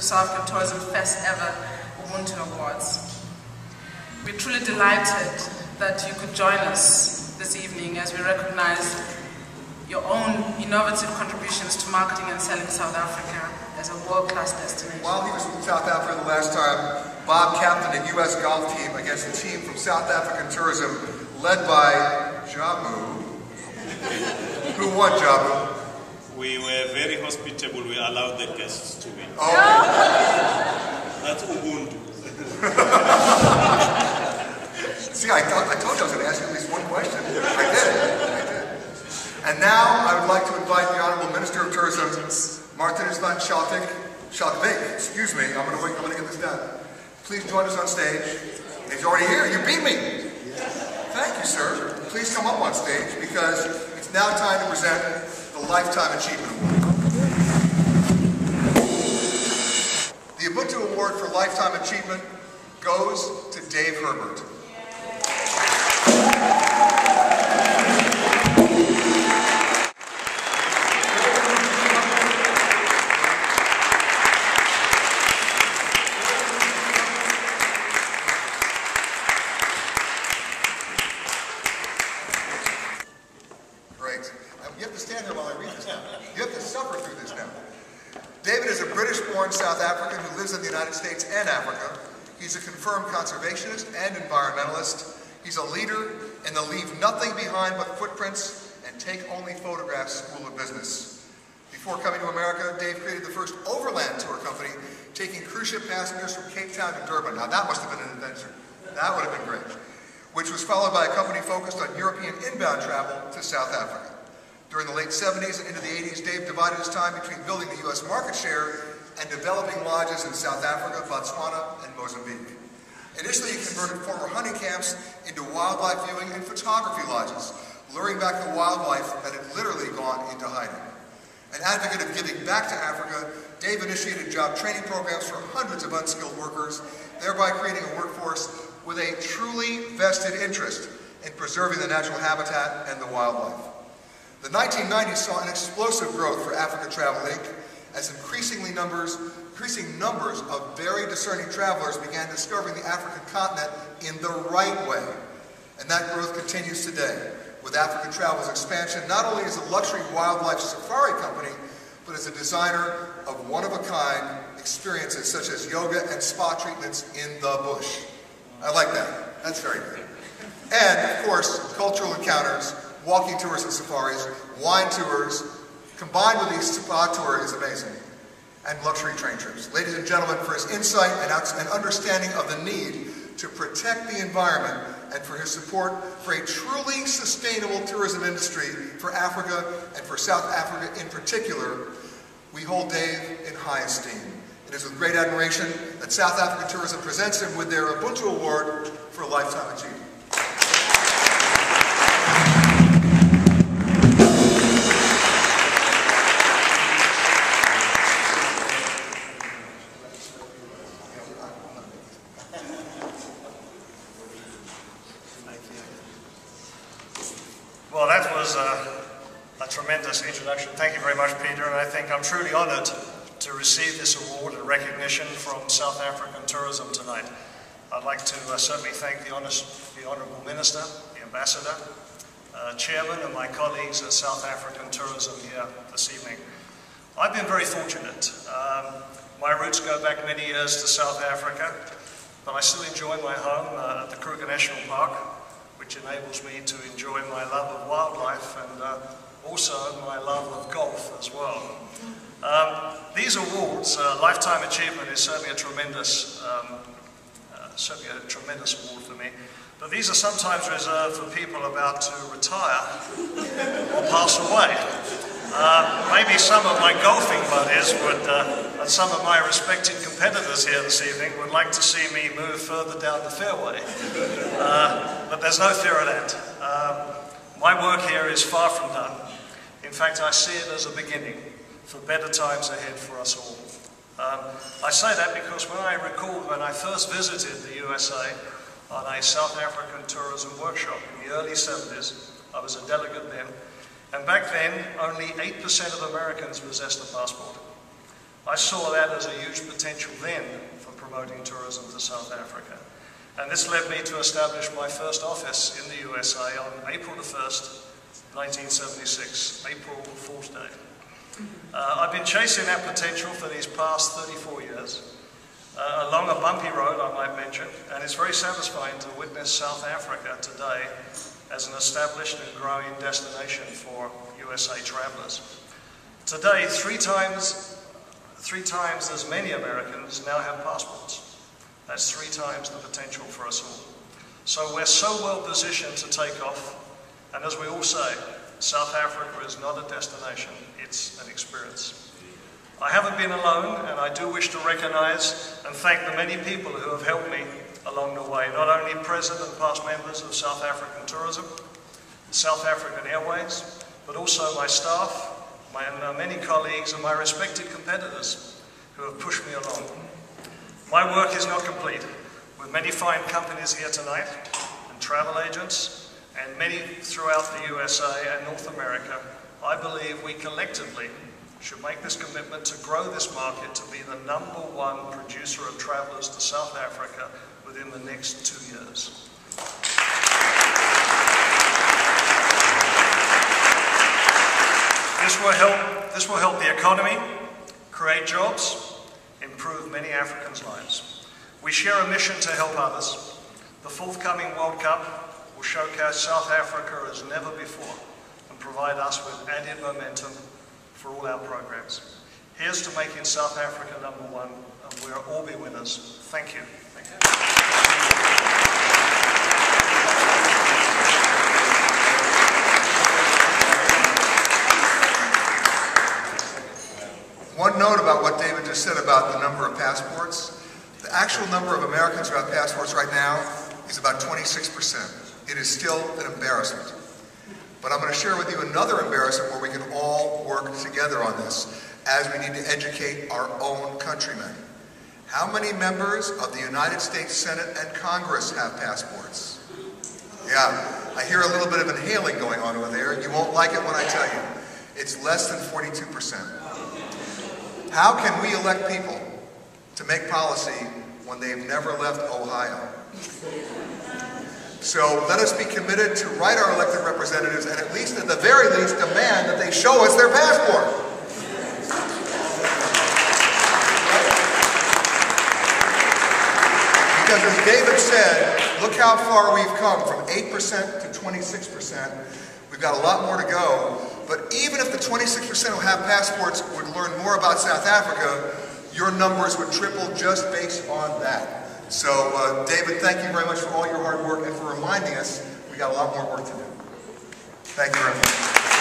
South African Tourism First Ever Ubuntu Awards. We're truly delighted that you could join us this evening as we recognize your own innovative contributions to marketing and selling South Africa as a world-class destination. While he was in South Africa the last time, Bob captained a U.S. golf team against a team from South African tourism led by Jamu. Who won, Jamu? We were very hospitable. We allowed the guests to win. Oh. That's Ubuntu. See, I told you I was going to ask you at least one question. I did. And now I would like to invite the Honorable Minister of Tourism, Martin Islan Shalvik. Excuse me, I'm going to get this done. Please join us on stage. He's already here. You beat me. Thank you, sir. Please come up on stage because it's now time to present the Lifetime Achievement Award. The Ubuntu Award for Lifetime Achievement goes to Dave Herbert. Great. You have to stand there while I read this now. You have to suffer through this now. David is a British-born South African who lives in the United States and Africa. He's a confirmed conservationist and environmentalist. He's a leader in the Leave Nothing Behind But Footprints and Take Only Photographs School of Business. Before coming to America, Dave created the first overland tour company, taking cruise ship passengers from Cape Town to Durban. Now that must have been an adventure. That would have been great. Which was followed by a company focused on European inbound travel to South Africa. During the late 70s and into the 80s, Dave divided his time between building the U.S. market share and developing lodges in South Africa, Botswana, and Mozambique. Initially, he converted former hunting camps into wildlife viewing and photography lodges, luring back the wildlife that had literally gone into hiding. An advocate of giving back to Africa, Dave initiated job training programs for hundreds of unskilled workers, thereby creating a workforce with a truly vested interest in preserving the natural habitat and the wildlife. The 1990s saw an explosive growth for Africa Travel Inc. as increasing numbers of very discerning travelers began discovering the African continent in the right way. And that growth continues today, with African Travel's expansion not only as a luxury wildlife safari company, but as a designer of one-of-a-kind experiences such as yoga and spa treatments in the bush. I like that. That's very good. And, of course, cultural encounters, walking tours and safaris, wine tours, combined with these spa tours is amazing. And luxury train trips. Ladies and gentlemen, for his insight and understanding of the need to protect the environment and for his support for a truly sustainable tourism industry for Africa and for South Africa in particular, we hold Dave in high esteem. It is with great admiration that South African Tourism presents him with their Ubuntu Award for Lifetime Achievement. Well, that was a tremendous introduction. Thank you very much, Peter, and I think I'm truly honoured to receive this award and recognition from South African tourism tonight. I'd like to certainly thank the Honourable Minister, the Ambassador, Chairman, and my colleagues at South African Tourism here this evening. I've been very fortunate. My roots go back many years to South Africa, but I still enjoy my home at the Kruger National Park, which enables me to enjoy my love of wildlife and also my love of golf as well. These awards, Lifetime Achievement is certainly a tremendous award for me, but these are sometimes reserved for people about to retire or pass away. Maybe some of my golfing buddies and some of my respected competitors here this evening would like to see me move further down the fairway. But there's no fear of that. My work here is far from done. In fact, I see it as a beginning for better times ahead for us all. I say that because when I first visited the USA on a South African tourism workshop in the early 70s, I was a delegate then, and back then only 8% of Americans possessed a passport. I saw that as a huge potential then for promoting tourism to South Africa. And this led me to establish my first office in the USA on April the 1st, 1976, April Fool's Day. I've been chasing that potential for these past 34 years, along a bumpy road, I might mention, and it's very satisfying to witness South Africa today as an established and growing destination for USA travelers. Today, three times as many Americans now have passports. That's 3 times the potential for us all. So we're so well positioned to take off, and as we all say, South Africa is not a destination, it's an experience. I haven't been alone, and I do wish to recognize and thank the many people who have helped me along the way, not only present and past members of South African Tourism, South African Airways, but also my staff, my many colleagues and my respected competitors who have pushed me along. My work is not complete. With many fine companies here tonight, and travel agents, and many throughout the USA and North America, I believe we collectively should make this commitment to grow this market to be the #1 producer of travelers to South Africa within the next 2 years. This will help the economy, create jobs, improve many Africans' lives. We share a mission to help others. The forthcoming World Cup will showcase South Africa as never before and provide us with added momentum for all our programs. Here's to making South Africa #1, and we'll all be winners. Thank you. Thank you. One note about what David just said about the number of passports. The actual number of Americans who have passports right now is about 26%. It is still an embarrassment. But I'm going to share with you another embarrassment where we can all work together on this, as we need to educate our own countrymen. How many members of the United States Senate and Congress have passports? Yeah, I hear a little bit of inhaling going on over there. You won't like it when I tell you. It's less than 42%. How can we elect people to make policy when they've never left Ohio? So let us be committed to write our elected representatives and at least, at the very least, demand that they show us their passport. Because as David said, look how far we've come from 8% to 26%. We've got a lot more to go. But even if the 26% who have passports would learn more about South Africa, your numbers would triple just based on that. So, David, thank you very much for all your hard work and for reminding us we got a lot more work to do. Thank you very much.